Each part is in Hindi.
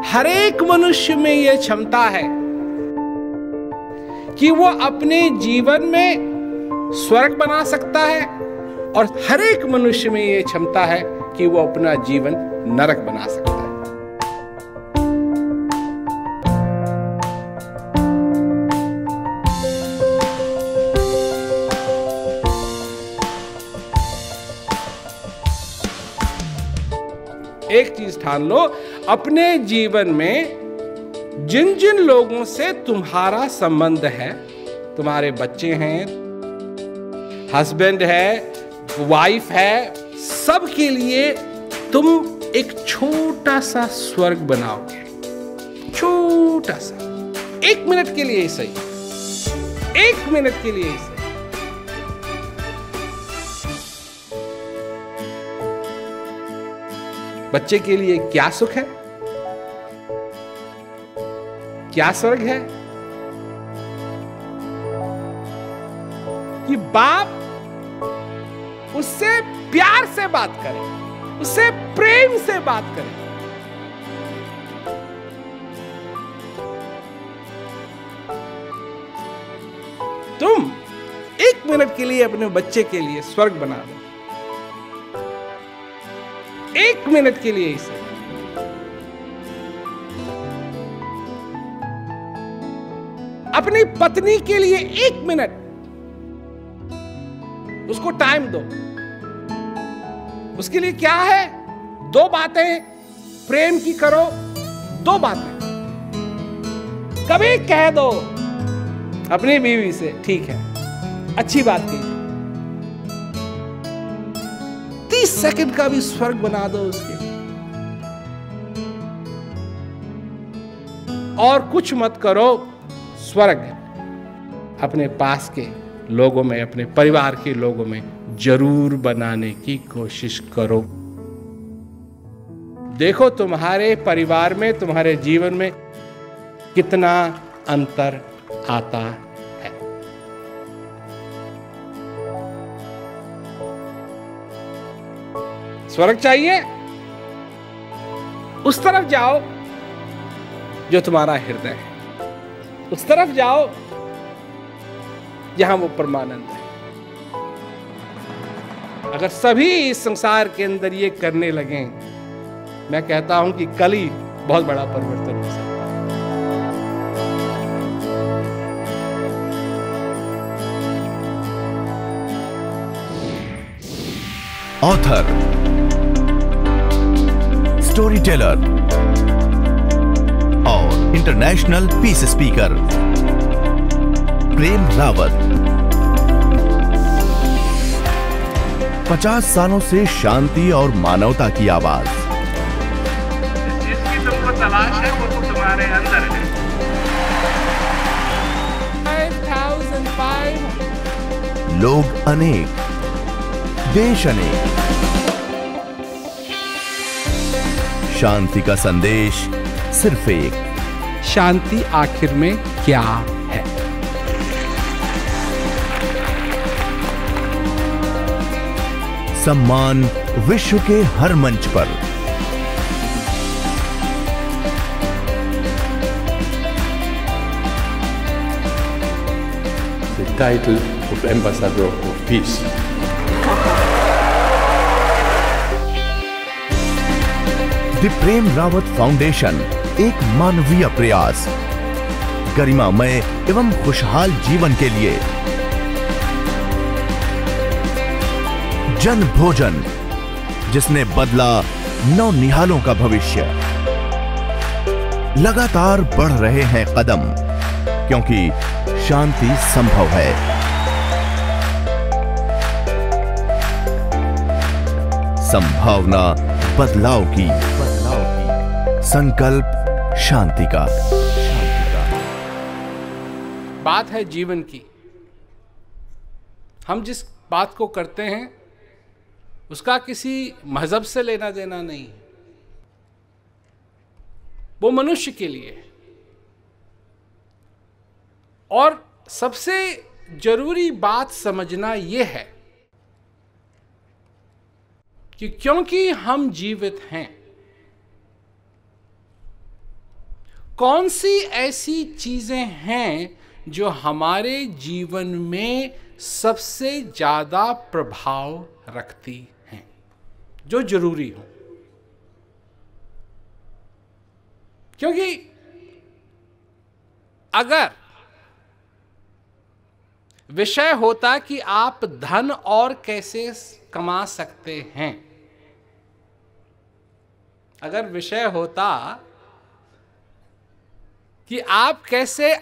हर एक मनुष्य में यह क्षमता है कि वो अपने जीवन में स्वर्ग बना सकता है, और हर एक मनुष्य में यह क्षमता है कि वो अपना जीवन नरक बना सकता है। एक चीज ठान लो, अपने जीवन में जिन जिन लोगों से तुम्हारा संबंध है, तुम्हारे बच्चे हैं, हस्बैंड है, वाइफ है, सब के लिए तुम एक छोटा सा स्वर्ग बनाओगे। छोटा सा, 1 मिनट के लिए ही सही, 1 मिनट के लिए ही सही। बच्चे के लिए क्या सुख है, क्या स्वर्ग है कि बाप उससे प्यार से बात करे, उससे प्रेम से बात करे। तुम 1 मिनट के लिए अपने बच्चे के लिए स्वर्ग बना दो, 1 मिनट के लिए इसे। अपनी पत्नी के लिए 1 मिनट उसको टाइम दो। उसके लिए क्या है, 2 बातें प्रेम की करो, 2 बातें कभी कह दो अपनी बीवी से, ठीक है, अच्छी बात की। 30 सेकंड का भी स्वर्ग बना दो उसके, और कुछ मत करो, स्वर्ग अपने पास के लोगों में, अपने परिवार के लोगों में जरूर बनाने की कोशिश करो। देखो तुम्हारे परिवार में, तुम्हारे जीवन में कितना अंतर आता है। स्वर्ग चाहिए, उस तरफ जाओ जो तुम्हारा हृदय है, उस तरफ जाओ जहां वो परमानंद है। अगर सभी इस संसार के अंदर ये करने लगे, मैं कहता हूं कि कल ही बहुत बड़ा परिवर्तन हो सकता है। ऑथर, स्टोरी टेलर और इंटरनेशनल पीस स्पीकर प्रेम रावत 50 सालों से शांति और मानवता की आवाज। जिसकी तुमको तलाश है वो तुम्हारे अंदर है। 5005 लोग अनेक, देश अनेक, शांति का संदेश सिर्फ एक। शांति आखिर में क्या है? सम्मान विश्व के हर मंच पर। The title of Ambassador of Peace. The Prem Rawat foundation एक मानवीय प्रयास, गरिमामय एवं खुशहाल जीवन के लिए। जन भोजन, जिसने बदला नौनिहालों का भविष्य। लगातार बढ़ रहे हैं कदम, क्योंकि शांति संभव है। संभावना बदलाव की, संकल्प शांति का। बात है जीवन की। हम जिस बात को करते हैं उसका किसी मजहब से लेना देना नहीं है, वो मनुष्य के लिए है। और सबसे जरूरी बात समझना यह है कि क्योंकि हम जीवित हैं, कौन सी ऐसी चीजें हैं जो हमारे जीवन में सबसे ज्यादा प्रभाव रखती हैं, जो जरूरी हो। क्योंकि अगर विषय होता कि आप धन और कैसे कमा सकते हैं, अगर विषय होता कि आप कैसे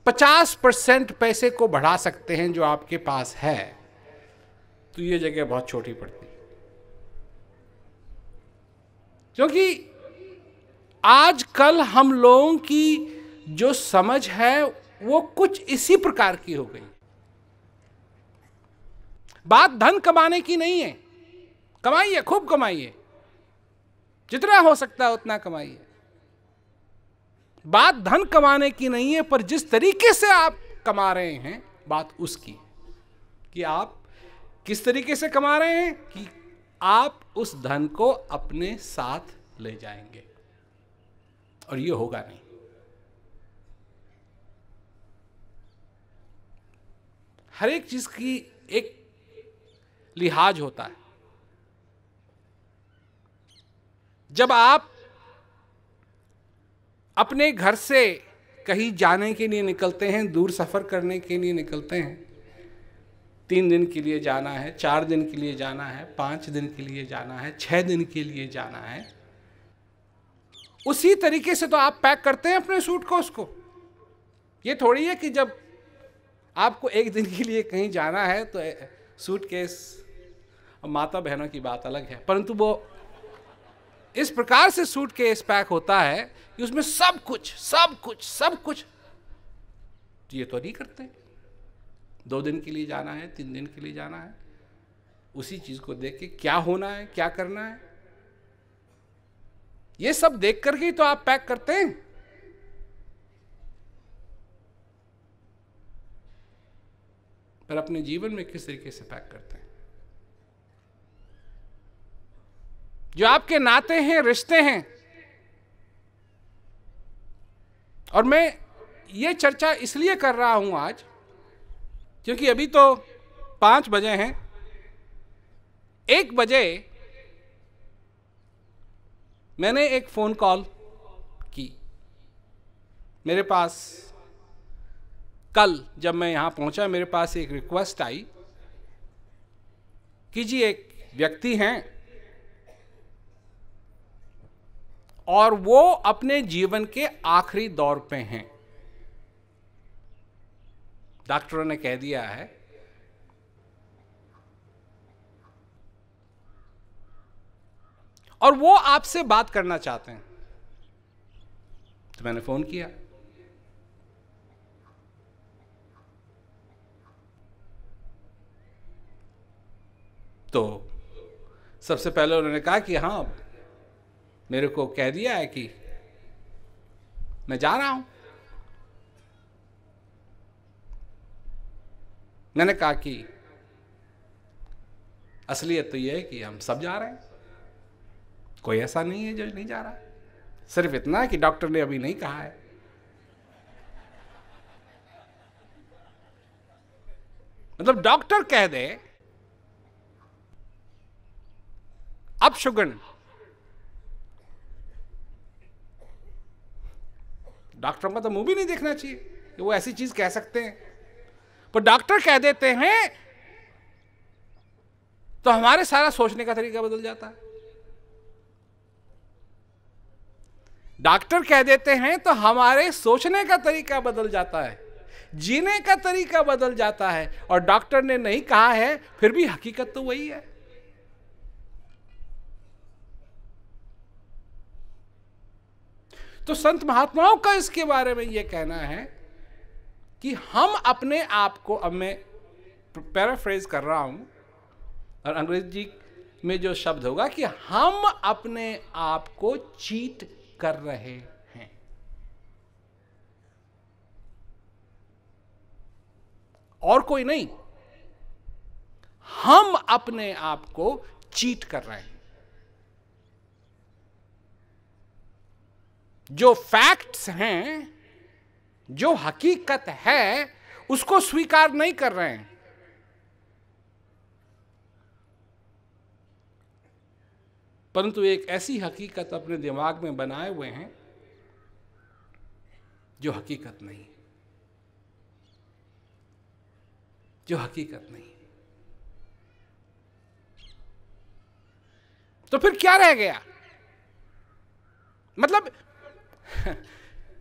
50% पैसे को बढ़ा सकते हैं जो आपके पास है, तो ये जगह बहुत छोटी पड़ती। क्योंकि आजकल हम लोगों की जो समझ है वो कुछ इसी प्रकार की हो गई। बात धन कमाने की नहीं है, कमाइए, खूब कमाइए, जितना हो सकता है उतना कमाइए। बात धन कमाने की नहीं है, पर जिस तरीके से आप कमा रहे हैं बात उसकी, कि आप किस तरीके से कमा रहे हैं, कि आप उस धन को अपने साथ ले जाएंगे, और ये होगा नहीं। हर एक चीज की एक लिहाज होता है। जब आप अपने घर से कहीं जाने के लिए निकलते हैं, दूर सफर करने के लिए निकलते हैं, 3 दिन के लिए जाना है, 4 दिन के लिए जाना है, 5 दिन के लिए जाना है, 6 दिन के लिए जाना है, उसी तरीके से तो आप पैक करते हैं अपने सूट को। उसको ये थोड़ी है कि जब आपको 1 दिन के लिए कहीं जाना है तो सूटकेस, माता बहनों की बात अलग है, परंतु वो इस प्रकार से सूटकेस पैक होता है कि उसमें सब कुछ ये तो नहीं करते। 2 दिन के लिए जाना है, 3 दिन के लिए जाना है, उसी चीज को देख के क्या होना है, क्या करना है, ये सब देख करके ही तो आप पैक करते हैं। पर अपने जीवन में किस तरीके से पैक करते हैं? जो आपके नाते हैं, रिश्ते हैं। और मैं ये चर्चा इसलिए कर रहा हूं आज क्योंकि अभी तो 5 बजे हैं। 1 बजे मैंने एक फोन कॉल की। मेरे पास कल जब मैं यहां पहुंचा, मेरे पास एक रिक्वेस्ट आई कि जी एक व्यक्ति हैं और वो अपने जीवन के आखिरी दौर पे हैं। डॉक्टरों ने कह दिया है और वो आपसे बात करना चाहते हैं। तो मैंने फोन किया। तो सबसे पहले उन्होंने कहा कि हाँ, मेरे को कह दिया है कि मैं जा रहा हूं। मैंने कहा कि असलियत तो यह है कि हम सब जा रहे हैं, कोई ऐसा नहीं है जो नहीं जा रहा। सिर्फ इतना कि डॉक्टर ने अभी नहीं कहा है। मतलब डॉक्टर कह दे अब शुगन, डॉक्टर का तो मुंह भी नहीं देखना चाहिए कि वो ऐसी चीज कह सकते हैं, पर डॉक्टर कह देते हैं तो हमारे सारा सोचने का तरीका बदल जाता है। डॉक्टर कह देते हैं तो हमारे सोचने का तरीका बदल जाता है, जीने का तरीका बदल जाता है। और डॉक्टर ने नहीं कहा है फिर भी हकीकत तो वही है। तो संत महात्माओं का इसके बारे में यह कहना है कि हम अपने आप को, अब मैं पैराफ्रेज कर रहा हूं और अंग्रेजी में जो शब्द होगा कि हम अपने आप को चीट कर रहे हैं। और कोई नहीं, हम अपने आप को चीट कर रहे हैं। जो फैक्ट्स हैं, जो हकीकत है, उसको स्वीकार नहीं कर रहे हैं। परंतु एक ऐसी हकीकत अपने दिमाग में बनाए हुए हैं जो हकीकत नहीं, जो हकीकत नहीं। तो फिर क्या रह गया? मतलब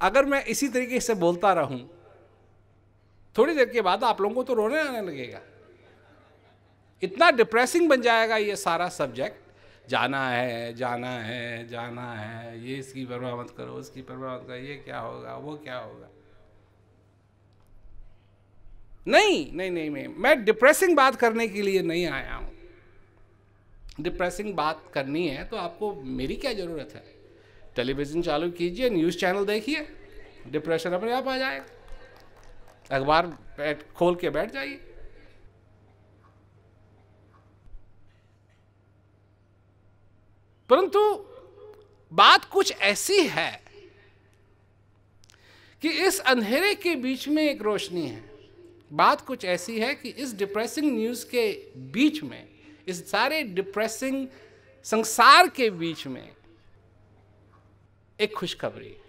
अगर मैं इसी तरीके से बोलता रहूं, थोड़ी देर के बाद आप लोगों को तो रोने आने लगेगा। इतना डिप्रेसिंग बन जाएगा ये सारा सब्जेक्ट। जाना है, जाना है, जाना है, ये इसकी परवाह मत करो, उसकी परवाह मत करो, ये क्या होगा, वो क्या होगा। नहीं नहीं नहीं, मैं डिप्रेसिंग बात करने के लिए नहीं आया हूं। डिप्रेसिंग बात करनी है तो आपको मेरी क्या जरूरत है? टेलीविजन चालू कीजिए, न्यूज़ चैनल देखिए, डिप्रेशन अपने आप आ जाएगा। अखबार खोल के बैठ जाइए। परंतु बात कुछ ऐसी है कि इस अंधेरे के बीच में एक रोशनी है। बात कुछ ऐसी है कि इस डिप्रेसिंग न्यूज़ के बीच में, इस सारे डिप्रेसिंग संसार के बीच में एक खुशखबरी है।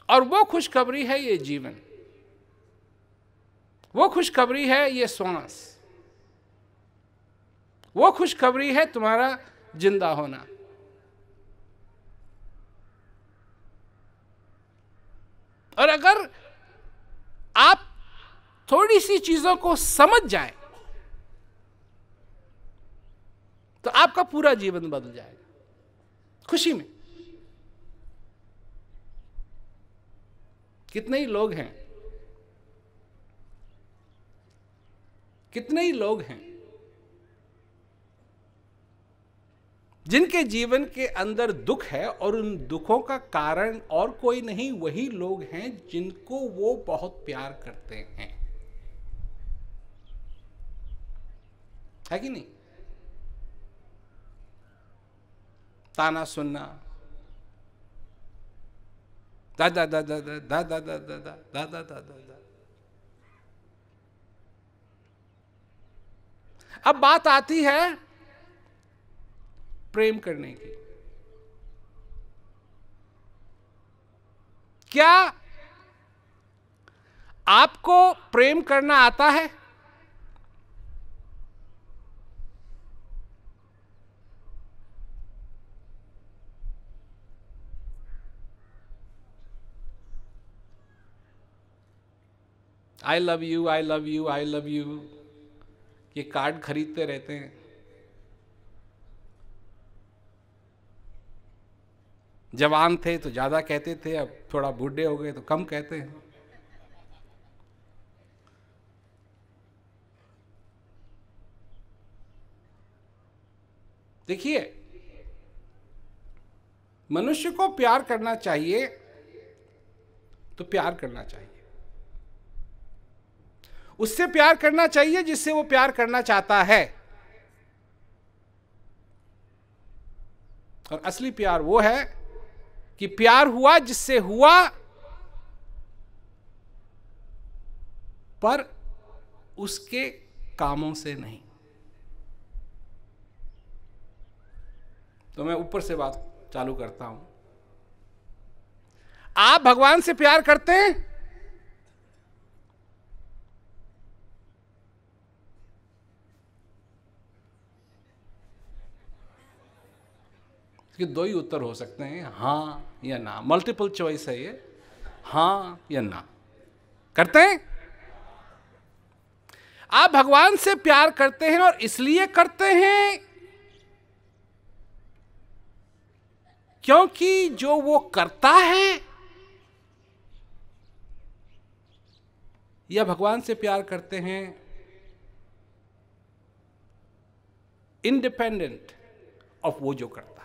और वो खुशखबरी है ये जीवन, वो खुशखबरी है ये श्वास, वो खुशखबरी है तुम्हारा जिंदा होना। और अगर आप थोड़ी सी चीजों को समझ जाएं तो आपका पूरा जीवन बदल जाएगा खुशी में। कितने ही लोग हैं, कितने ही लोग हैं जिनके जीवन के अंदर दुख है और उन दुखों का कारण और कोई नहीं, वही लोग हैं जिनको वो बहुत प्यार करते हैं, है कि नहीं? ताना सुनना, दादा दादा दादा दादा दादा दादा दादा। अब बात आती है प्रेम करने की। क्या आपको प्रेम करना आता है? I love you, I love you, I love you, ये कार्ड खरीदते रहते हैं। जवान थे तो ज्यादा कहते थे, अब थोड़ा बूढ़े हो गए तो कम कहते हैं। देखिए, मनुष्य को प्यार करना चाहिए तो प्यार करना चाहिए, उससे प्यार करना चाहिए जिससे वो प्यार करना चाहता है। और असली प्यार वो है कि प्यार हुआ जिससे हुआ, पर उसके कामों से नहीं। तो मैं ऊपर से बात चालू करता हूं। आप भगवान से प्यार करते हैं? इसके दो ही उत्तर हो सकते हैं, हाँ या ना। मल्टीपल चॉइस है ये, हाँ या ना। करते हैं? आप भगवान से प्यार करते हैं और इसलिए करते हैं क्योंकि जो वो करता है, या भगवान से प्यार करते हैं इंडिपेंडेंट ऑफ वो जो करता है।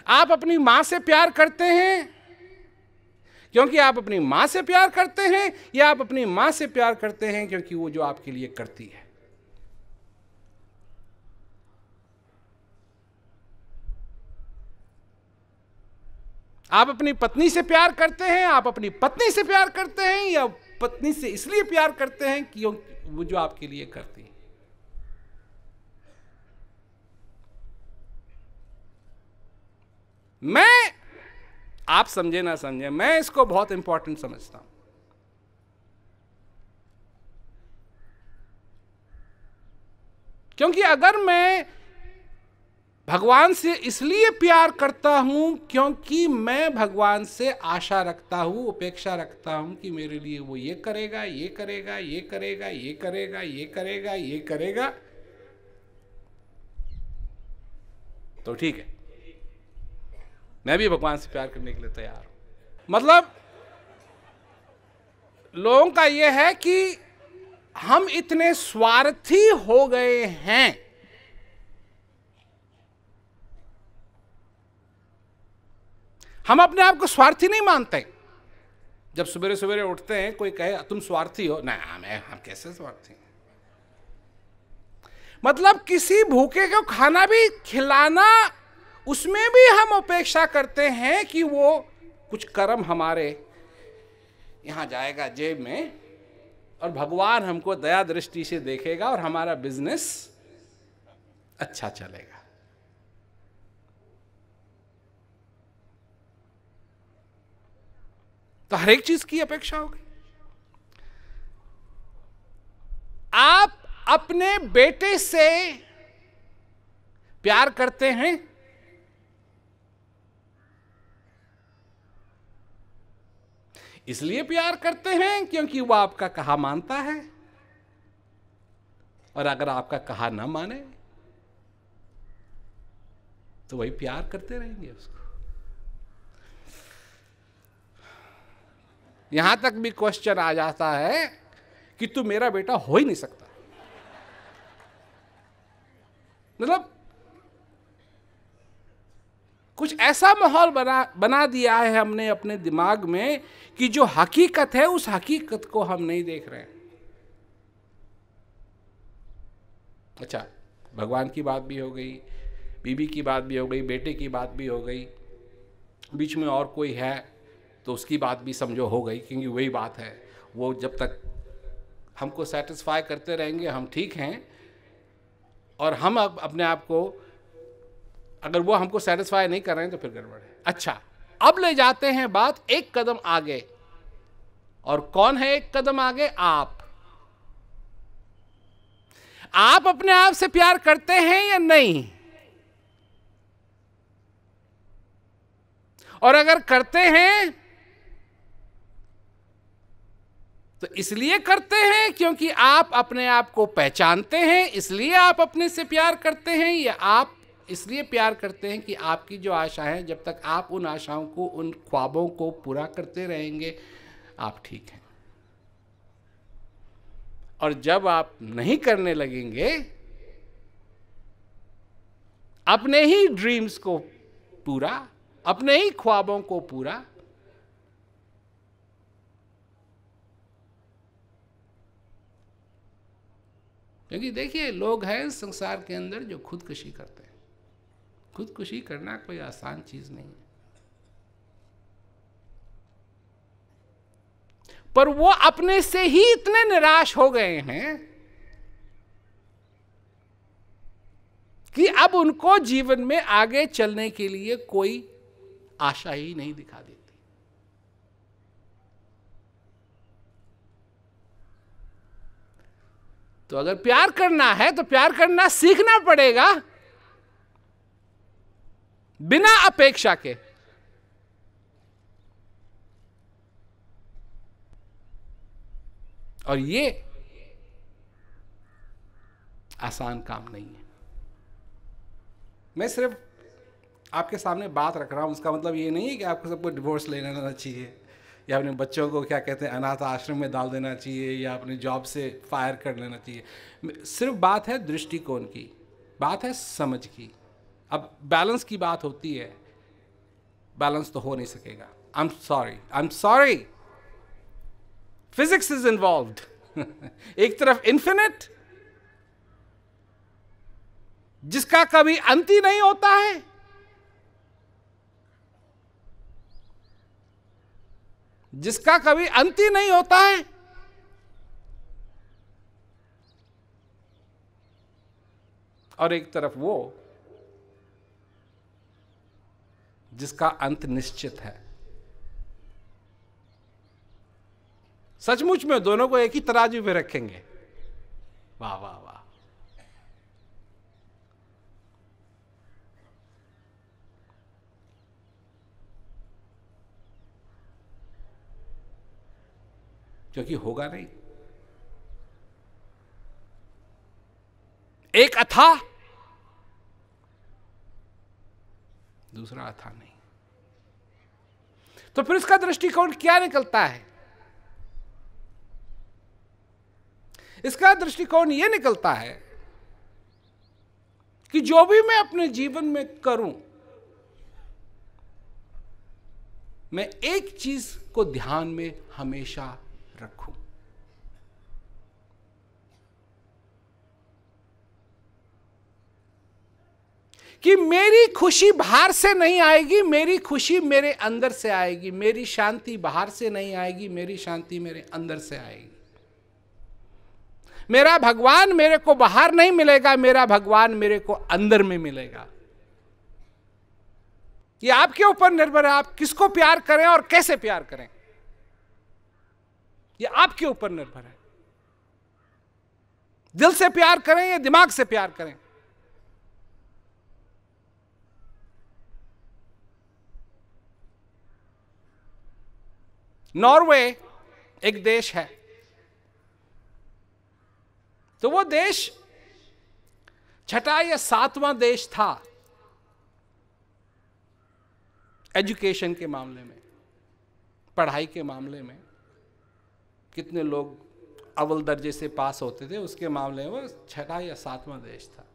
आप अपनी मां से प्यार करते हैं क्योंकि आप अपनी माँ से प्यार करते हैं, या आप अपनी माँ से प्यार करते हैं क्योंकि वो जो आपके लिए करती है? आप अपनी पत्नी से प्यार करते हैं, आप अपनी पत्नी से प्यार करते हैं, या पत्नी से इसलिए प्यार करते हैं कि वो जो आपके लिए करती है? मैं, आप समझे ना समझे, मैं इसको बहुत इंपॉर्टेंट समझता हूं। क्योंकि अगर मैं भगवान से इसलिए प्यार करता हूं क्योंकि मैं भगवान से आशा रखता हूं, अपेक्षा रखता हूं कि मेरे लिए वो ये करेगा, ये करेगा, ये करेगा, ये करेगा, ये करेगा, ये करेगा, तो ठीक है, मैं भी भगवान से प्यार करने के लिए तैयार हूं। मतलब लोगों का यह है कि हम इतने स्वार्थी हो गए हैं, हम अपने आप को स्वार्थी नहीं मानते। जब सवेरे सवेरे उठते हैं, कोई कहे तुम स्वार्थी हो, ना हम कैसे स्वार्थी हैं? मतलब किसी भूखे को खाना भी खिलाना, उसमें भी हम अपेक्षा करते हैं कि वो कुछ कर्म हमारे यहां जाएगा जेब में, और भगवान हमको दया दृष्टि से देखेगा और हमारा बिजनेस अच्छा चलेगा। तो हर एक चीज की अपेक्षा होगी। आप अपने बेटे से प्यार करते हैं इसलिए प्यार करते हैं क्योंकि वो आपका कहा मानता है, और अगर आपका कहा ना माने तो वही प्यार करते रहेंगे उसको। यहां तक भी क्वेश्चन आ जाता है कि तू मेरा बेटा हो ही नहीं सकता। मतलब कुछ ऐसा माहौल बना दिया है हमने अपने दिमाग में कि जो हकीकत है उस हकीकत को हम नहीं देख रहे हैं। अच्छा, भगवान की बात भी हो गई, बीबी की बात भी हो गई, बेटे की बात भी हो गई, बीच में और कोई है तो उसकी बात भी समझो हो गई, क्योंकि वही बात है। वो जब तक हमको सेटिस्फाई करते रहेंगे हम ठीक हैं, और हम अब अपने आप को, अगर वो हमको सेटिस्फाई नहीं कर रहे हैं तो फिर गड़बड़ है। अच्छा, अब ले जाते हैं बात एक कदम आगे, और कौन है एक कदम आगे? आप अपने आप से प्यार करते हैं या नहीं? और अगर करते हैं तो इसलिए करते हैं क्योंकि आप अपने आप को पहचानते हैं, इसलिए आप अपने से प्यार करते हैं, या आप इसलिए प्यार करते हैं कि आपकी जो आशाएं, जब तक आप उन आशाओं को, उन ख्वाबों को पूरा करते रहेंगे आप ठीक हैं, और जब आप नहीं करने लगेंगे अपने ही ड्रीम्स को पूरा, अपने ही ख्वाबों को पूरा, क्योंकि देखिए लोग हैं इस संसार के अंदर जो खुदकुशी करते हैं। खुदकुशी करना कोई आसान चीज नहीं है, पर वो अपने से ही इतने निराश हो गए हैं कि अब उनको जीवन में आगे चलने के लिए कोई आशा ही नहीं दिखा देती। तो अगर प्यार करना है तो प्यार करना सीखना पड़ेगा, बिना अपेक्षा के। और ये आसान काम नहीं है। मैं सिर्फ आपके सामने बात रख रहा हूं, उसका मतलब ये नहीं है कि आपको सबको डिवोर्स ले लेना चाहिए, या अपने बच्चों को क्या कहते हैं अनाथ आश्रम में डाल देना चाहिए, या अपने जॉब से फायर कर लेना चाहिए। सिर्फ बात है दृष्टिकोण की, बात है समझ की। अब बैलेंस की बात होती है, बैलेंस तो हो नहीं सकेगा। I'm sorry. Physics is involved. एक तरफ infinite, जिसका कभी अंत ही नहीं होता है, जिसका कभी अंत ही नहीं होता है, और एक तरफ वो जिसका अंत निश्चित है। सचमुच में दोनों को एक ही तराजू पे रखेंगे, वाह वाह वाह। क्योंकि होगा नहीं। एक अथा, दूसरा अथा नहीं। तो फिर इसका दृष्टिकोण क्या निकलता है? इसका दृष्टिकोण यह निकलता है कि जो भी मैं अपने जीवन में करूं, मैं एक चीज को ध्यान में हमेशा रखूं, कि मेरी खुशी बाहर से नहीं आएगी, मेरी खुशी मेरे अंदर से आएगी। मेरी शांति बाहर से नहीं आएगी, मेरी शांति मेरे अंदर से आएगी। मेरा भगवान मेरे को बाहर नहीं मिलेगा, मेरा भगवान मेरे को अंदर में मिलेगा। ये आपके ऊपर निर्भर है, आप किसको प्यार करें और कैसे प्यार करें, ये आपके ऊपर निर्भर है। दिल से प्यार करें या दिमाग से प्यार करें। नॉर्वे एक देश है, तो वो देश 6वां या 7वां देश था एजुकेशन के मामले में, पढ़ाई के मामले में। कितने लोग अव्वल दर्जे से पास होते थे, उसके मामले में वो 6वां या 7वां देश था।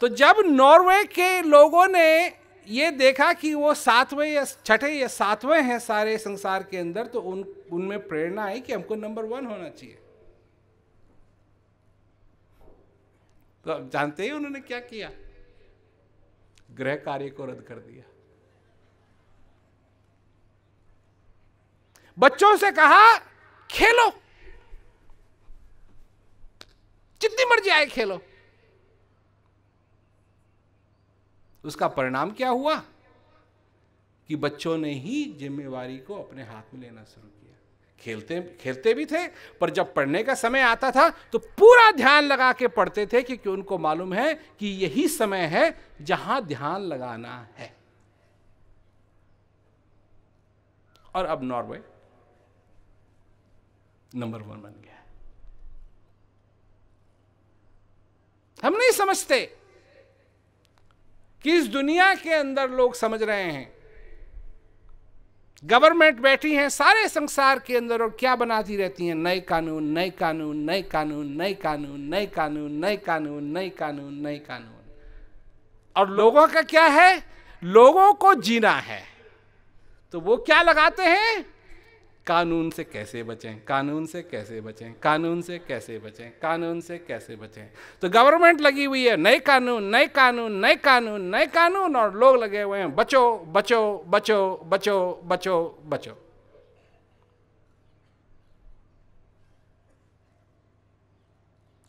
तो जब नॉर्वे के लोगों ने ये देखा कि वो 7वें या 6ठे या 7वें हैं सारे संसार के अंदर, तो उनमें प्रेरणा आई कि हमको नंबर 1 होना चाहिए। तो अब जानते ही उन्होंने क्या किया, गृह कार्य को रद्द कर दिया। बच्चों से कहा खेलो, जितनी मर्जी आए खेलो। उसका परिणाम क्या हुआ कि बच्चों ने ही जिम्मेवारी को अपने हाथ में लेना शुरू किया। खेलते भी थे, पर जब पढ़ने का समय आता था तो पूरा ध्यान लगा के पढ़ते थे, क्योंकि उनको मालूम है कि यही समय है जहां ध्यान लगाना है। और अब नॉर्वे नंबर 1 बन गया है। हम नहीं समझते कि इस दुनिया के अंदर लोग समझ रहे हैं, गवर्नमेंट बैठी है सारे संसार के अंदर और क्या बनाती रहती हैं, नए कानून, नए कानून, नए कानून, नए कानून, नए कानून, नए कानून, नए कानून, नए कानून। और लोगों का क्या है, लोगों को जीना है, तो वो क्या लगाते हैं, कानून से कैसे बचें, कानून से कैसे बचें, कानून से कैसे बचें, कानून से कैसे बचें। तो गवर्नमेंट लगी हुई है नए कानून, नए कानून, नए कानून, नए कानून, और लोग लगे हुए हैं बचो बचो बचो बचो बचो बचो।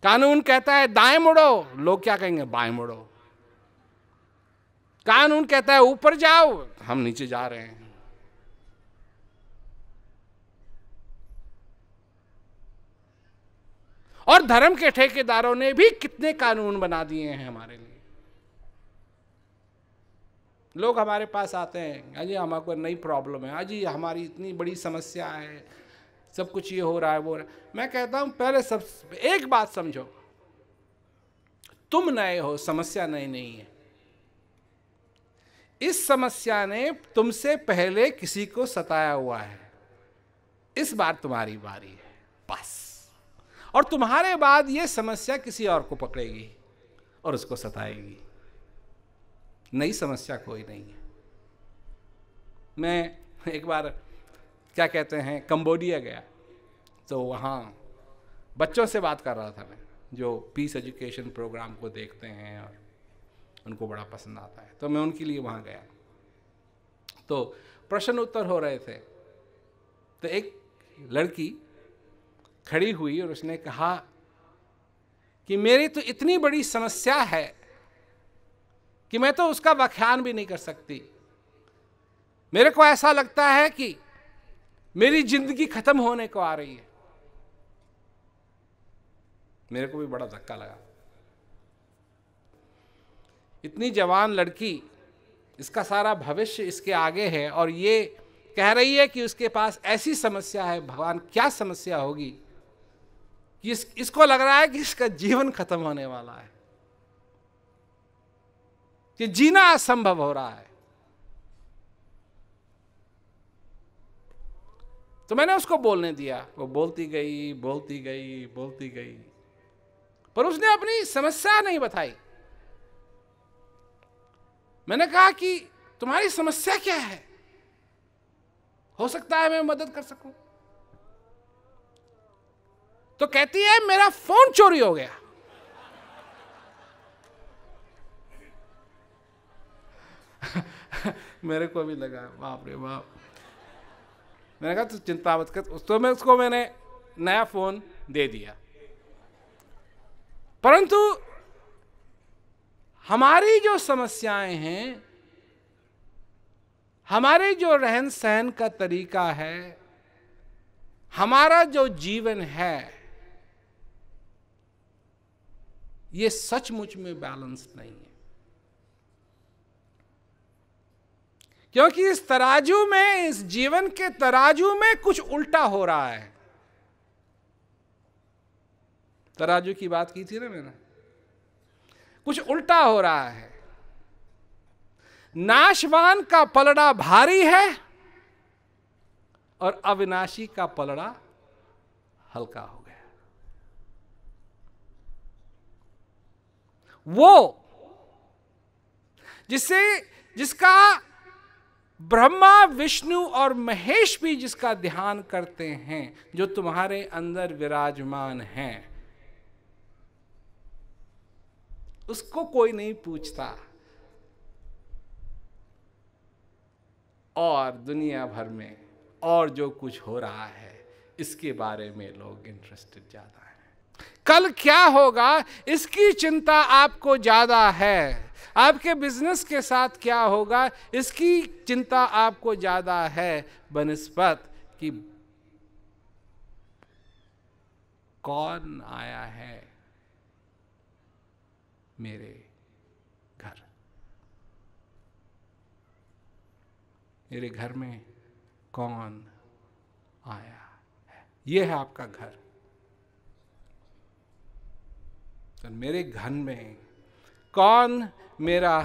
कानून कहता है दाएं मुड़ो, लोग क्या कहेंगे, बाएं मुड़ो। कानून कहता है ऊपर जाओ, हम नीचे जा रहे हैं। और धर्म के ठेकेदारों ने भी कितने कानून बना दिए हैं हमारे लिए। लोग हमारे पास आते हैं, अजी हमारे नई प्रॉब्लम है, अजी हमारी इतनी बड़ी समस्या है, सब कुछ ये हो रहा है वो रहा है। मैं कहता हूं पहले सब एक बात समझो, तुम नए हो, समस्या नई नहीं है। इस समस्या ने तुमसे पहले किसी को सताया हुआ है, इस बार तुम्हारी बारी है बस। और तुम्हारे बाद ये समस्या किसी और को पकड़ेगी और उसको सताएगी। नई समस्या कोई नहीं है। मैं एक बार क्या कहते हैं कंबोडिया गया, तो वहाँ बच्चों से बात कर रहा था मैं, जो पीस एजुकेशन प्रोग्राम को देखते हैं और उनको बड़ा पसंद आता है। तो मैं उनके लिए वहाँ गया, तो प्रश्न उत्तर हो रहे थे। तो एक लड़की खड़ी हुई और उसने कहा कि मेरी तो इतनी बड़ी समस्या है कि मैं तो उसका व्याख्यान भी नहीं कर सकती। मेरे को ऐसा लगता है कि मेरी जिंदगी खत्म होने को आ रही है। मेरे को भी बड़ा धक्का लगा। इतनी जवान लड़की, इसका सारा भविष्य इसके आगे है और ये कह रही है कि उसके पास ऐसी समस्या है, भगवान क्या समस्या होगी कि इसको लग रहा है कि इसका जीवन खत्म होने वाला है, कि जीना असंभव हो रहा है। तो मैंने उसको बोलने दिया। वो बोलती गई, बोलती गई, बोलती गई, पर उसने अपनी समस्या नहीं बताई। मैंने कहा कि तुम्हारी समस्या क्या है, हो सकता है मैं मदद कर सकूं। तो कहती है मेरा फोन चोरी हो गया। मेरे को भी लगा बाप रे बाप। मैंने कहा तू चिंता मत कर। तो मैंने नया फोन दे दिया। परंतु हमारी जो समस्याएं हैं, हमारे जो रहन सहन का तरीका है, हमारा जो जीवन है, ये सचमुच में बैलेंस नहीं है। क्योंकि इस तराजू में, इस जीवन के तराजू में कुछ उल्टा हो रहा है। तराजू की बात की थी ना मैंने, कुछ उल्टा हो रहा है। नाशवान का पलड़ा भारी है और अविनाशी का पलड़ा हल्का हो गया। वो जिसका ब्रह्मा, विष्णु और महेश भी जिसका ध्यान करते हैं, जो तुम्हारे अंदर विराजमान हैं, उसको कोई नहीं पूछता। और दुनिया भर में और जो कुछ हो रहा है, इसके बारे में लोग इंटरेस्टेड ज्यादा हैं। कल क्या होगा इसकी चिंता आपको ज्यादा है। आपके बिजनेस के साथ क्या होगा इसकी चिंता आपको ज्यादा है, बनिस्बत कि कौन आया है मेरे घर। मेरे घर में कौन आया है। यह है आपका घर। तो मेरे घर में कौन मेरा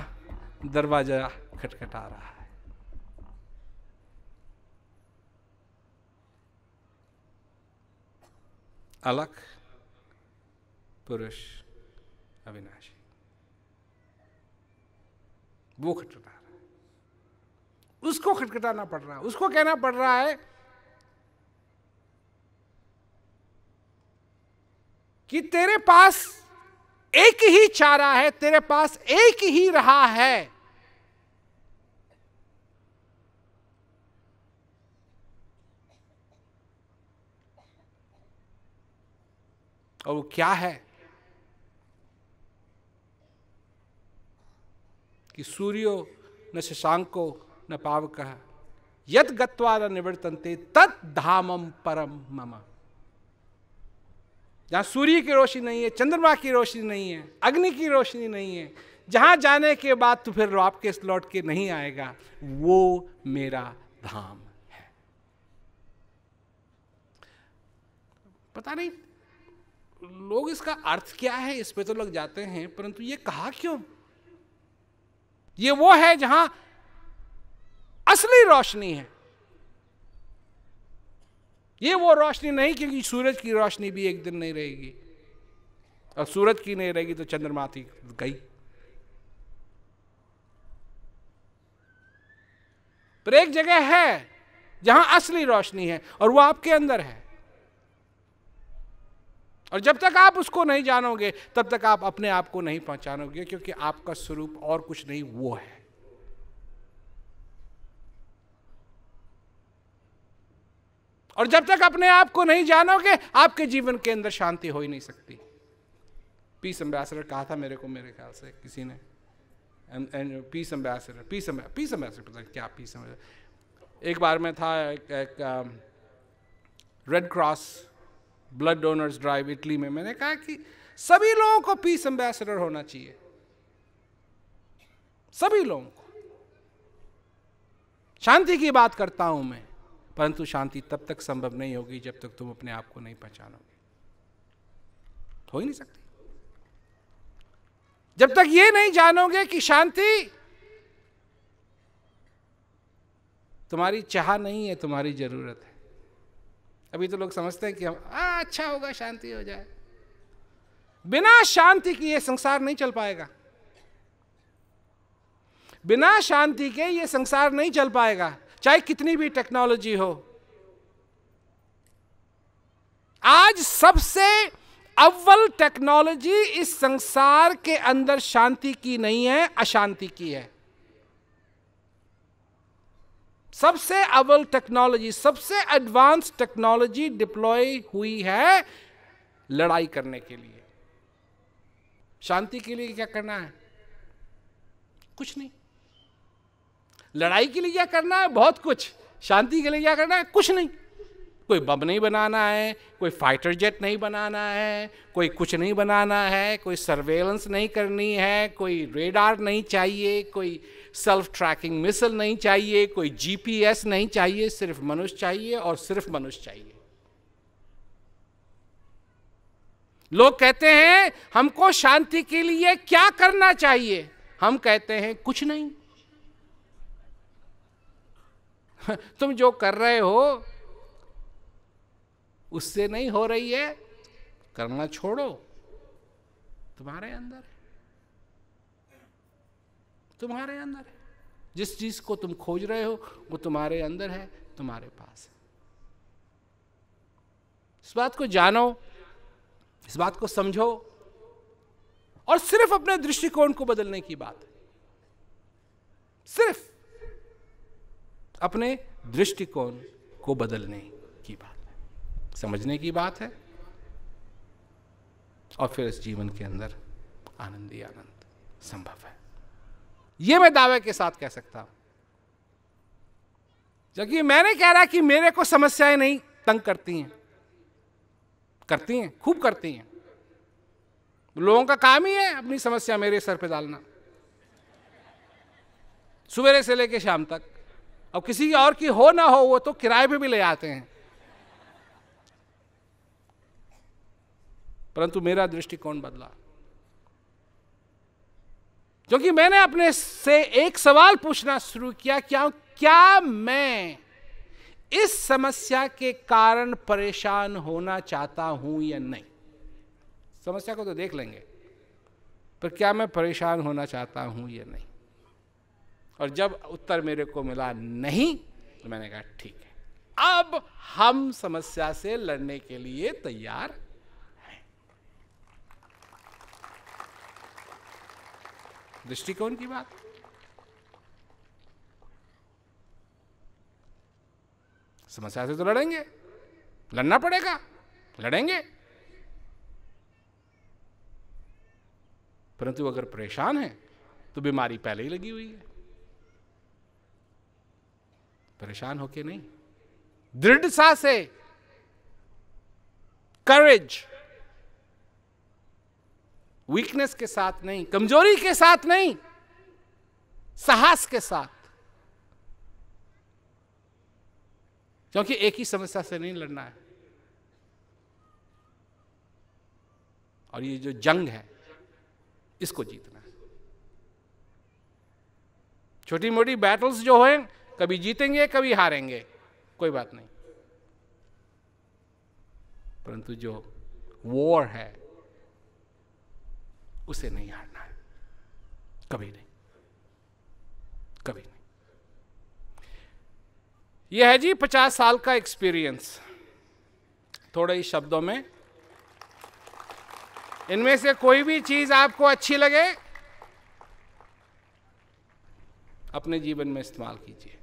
दरवाजा खटखटा रहा है। अलख पुरुष अविनाशी, वो खटखटा रहा है। उसको खटखटाना पड़ रहा है, उसको कहना पड़ रहा है कि तेरे पास एक ही चारा है, तेरे पास एक ही रहा है। और वो क्या है कि सूर्यो न शशांको न पावकः यत् गत्वा न निवर्तन्ते तत् धामम परम मम। जहां सूर्य की रोशनी नहीं है, चंद्रमा की रोशनी नहीं है, अग्नि की रोशनी नहीं है, जहां जाने के बाद तो फिर वापस लौट के नहीं आएगा, वो मेरा धाम है। पता नहीं लोग इसका अर्थ क्या है, इस पे तो लग जाते हैं, परंतु ये कहा क्यों? ये वो है जहां असली रोशनी है। ये वो रोशनी नहीं, क्योंकि सूरज की रोशनी भी एक दिन नहीं रहेगी, और सूरज की नहीं रहेगी तो चंद्रमा थी गई। पर एक जगह है जहां असली रोशनी है और वो आपके अंदर है। और जब तक आप उसको नहीं जानोगे तब तक आप अपने आप को नहीं पहचानोगे, क्योंकि आपका स्वरूप और कुछ नहीं, वो है। और जब तक अपने आप को नहीं जानोगे आपके जीवन के अंदर शांति हो ही नहीं सकती। पीस एम्बेसडर कहा था मेरे को, मेरे ख्याल से किसी ने, पीस एम्बेसडर पता नहीं क्या पीस एम्बेसडर। एक बार मैं था एक red cross blood donors drive Italy में, मैंने कहा कि सभी लोगों को पीस एम्बेसडर होना चाहिए, सभी लोगों को। शांति की बात करता हूं मैं, परंतु शांति तब तक संभव नहीं होगी जब तक तुम अपने आप को नहीं पहचानोगे। हो ही नहीं सकती जब तक ये नहीं जानोगे कि शांति तुम्हारी चाह नहीं है, तुम्हारी जरूरत है। अभी तो लोग समझते हैं कि हम अच्छा होगा शांति हो जाए। बिना शांति के ये संसार नहीं चल पाएगा, बिना शांति के ये संसार नहीं चल पाएगा, चाहे कितनी भी टेक्नोलॉजी हो। आज सबसे अव्वल टेक्नोलॉजी इस संसार के अंदर शांति की नहीं है, अशांति की है। सबसे अव्वल टेक्नोलॉजी, सबसे एडवांस टेक्नोलॉजी डिप्लॉय हुई है लड़ाई करने के लिए। शांति के लिए क्या करना है? कुछ नहीं। लड़ाई के लिए क्या करना है? बहुत कुछ। शांति के लिए क्या करना है? कुछ नहीं। कोई बम नहीं बनाना है, कोई फाइटर जेट नहीं बनाना है, कोई कुछ नहीं बनाना है, कोई सर्वेलेंस नहीं करनी है, कोई रेडार नहीं चाहिए, कोई सेल्फ ट्रैकिंग मिसाइल नहीं चाहिए, कोई जीपीएस नहीं चाहिए, सिर्फ मनुष्य चाहिए और सिर्फ मनुष्य चाहिए। लोग कहते हैं हमको शांति के लिए क्या करना चाहिए? हम कहते हैं कुछ नहीं। तुम जो कर रहे हो उससे नहीं हो रही है, करना छोड़ो। तुम्हारे अंदर है, तुम्हारे अंदर है। जिस चीज को तुम खोज रहे हो वो तुम्हारे अंदर है, तुम्हारे पास है। इस बात को जानो, इस बात को समझो, और सिर्फ अपने दृष्टिकोण को बदलने की बात है। सिर्फ अपने दृष्टिकोण को बदलने की बात है, समझने की बात है, और फिर इस जीवन के अंदर आनंद ही आनंद संभव है। यह मैं दावे के साथ कह सकता हूं, क्योंकि मैं नहीं कह रहा कि मेरे को समस्याएं नहीं तंग करती हैं। करती हैं, खूब करती हैं। लोगों का काम ही है अपनी समस्या मेरे सर पे डालना, सुबह से लेकर शाम तक। अब किसी और की हो ना हो वो तो किराए पे भी ले आते हैं, परंतु मेरा दृष्टिकोण बदला, क्योंकि मैंने अपने से एक सवाल पूछना शुरू किया, क्या मैं इस समस्या के कारण परेशान होना चाहता हूं या नहीं? समस्या को तो देख लेंगे, पर क्या मैं परेशान होना चाहता हूं या नहीं? और जब उत्तर मेरे को मिला नहीं, तो मैंने कहा ठीक है, अब हम समस्या से लड़ने के लिए तैयार हैं। दृष्टिकोण की बात। समस्या से तो लड़ेंगे, लड़ना पड़ेगा, लड़ेंगे। परंतु अगर परेशान है तो बीमारी पहले ही लगी हुई है। परेशान होके नहीं, दृढ़ता से, करेज, वीकनेस के साथ नहीं, कमजोरी के साथ नहीं, साहस के साथ। क्योंकि एक ही समस्या से नहीं लड़ना है, और ये जो जंग है इसको जीतना है। छोटी मोटी बैटल्स जो हैं, कभी जीतेंगे कभी हारेंगे, कोई बात नहीं, परंतु जो वॉर है उसे नहीं हारना है, कभी नहीं, कभी नहीं। यह है जी 50 साल का एक्सपीरियंस, थोड़े ही शब्दों में। इनमें से कोई भी चीज आपको अच्छी लगे, अपने जीवन में इस्तेमाल कीजिए।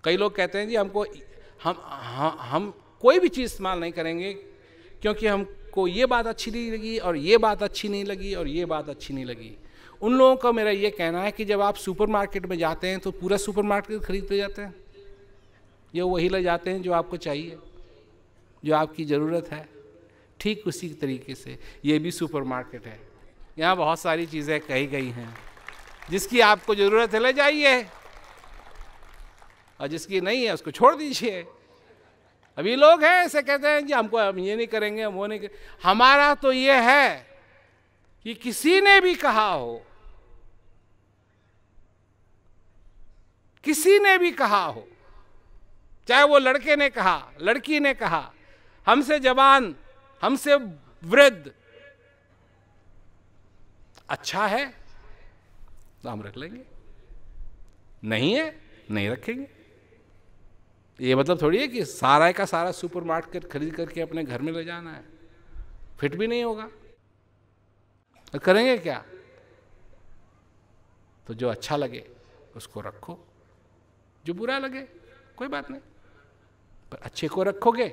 कई लोग कहते हैं जी हमको हम कोई भी चीज इस्तेमाल नहीं करेंगे क्योंकि हमको ये बात अच्छी नहीं लगी और ये बात अच्छी नहीं लगी और ये बात अच्छी नहीं लगी। उन लोगों का मेरा ये कहना है कि जब आप सुपरमार्केट में जाते हैं तो पूरा सुपरमार्केट खरीदते जाते हैं, ये वही ले जाते हैं जो आपको चाहिए, जो आपकी ज़रूरत है। ठीक उसी तरीके से ये भी सुपरमार्केट है। यहाँ बहुत सारी चीज़ें कही गई हैं, जिसकी आपको ज़रूरत है ले जाइए और जिसकी नहीं है उसको छोड़ दीजिए। अभी लोग हैं ऐसे कहते हैं जी हमको हम ये नहीं करेंगे, हम वो नहीं करेंगे। हमारा तो ये है कि किसी ने भी कहा हो, किसी ने भी कहा हो, चाहे वो लड़के ने कहा, लड़की ने कहा, हमसे जवान, हमसे वृद्ध, अच्छा है तो हम रख लेंगे, नहीं है नहीं रखेंगे। ये मतलब थोड़ी है कि सारा का सारा सुपरमार्केट खरीद करके अपने घर में ले जाना है, फिट भी नहीं होगा तो करेंगे क्या। तो जो अच्छा लगे उसको रखो, जो बुरा लगे कोई बात नहीं, पर अच्छे को रखोगे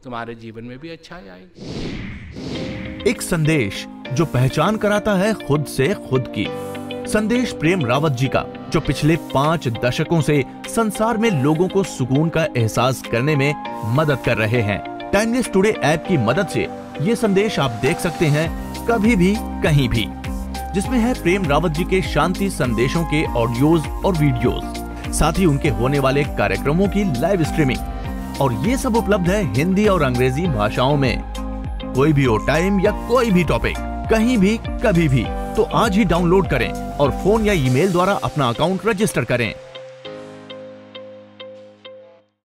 तुम्हारे जीवन में भी अच्छाई आएगी। एक संदेश जो पहचान कराता है खुद से खुद की। संदेश प्रेम रावत जी का, जो पिछले 5 दशकों से संसार में लोगों को सुकून का एहसास करने में मदद कर रहे हैं। टाइमलेस टुडे ऐप की मदद से ये संदेश आप देख सकते हैं कभी भी कहीं भी, जिसमें है प्रेम रावत जी के शांति संदेशों के ऑडियोज और वीडियोज, साथ ही उनके होने वाले कार्यक्रमों की लाइव स्ट्रीमिंग। और ये सब उपलब्ध है हिंदी और अंग्रेजी भाषाओं में। कोई भी हो टाइम या कोई भी टॉपिक, कहीं भी कभी भी, तो आज ही डाउनलोड करें और फोन या ईमेल द्वारा अपना अकाउंट रजिस्टर करें।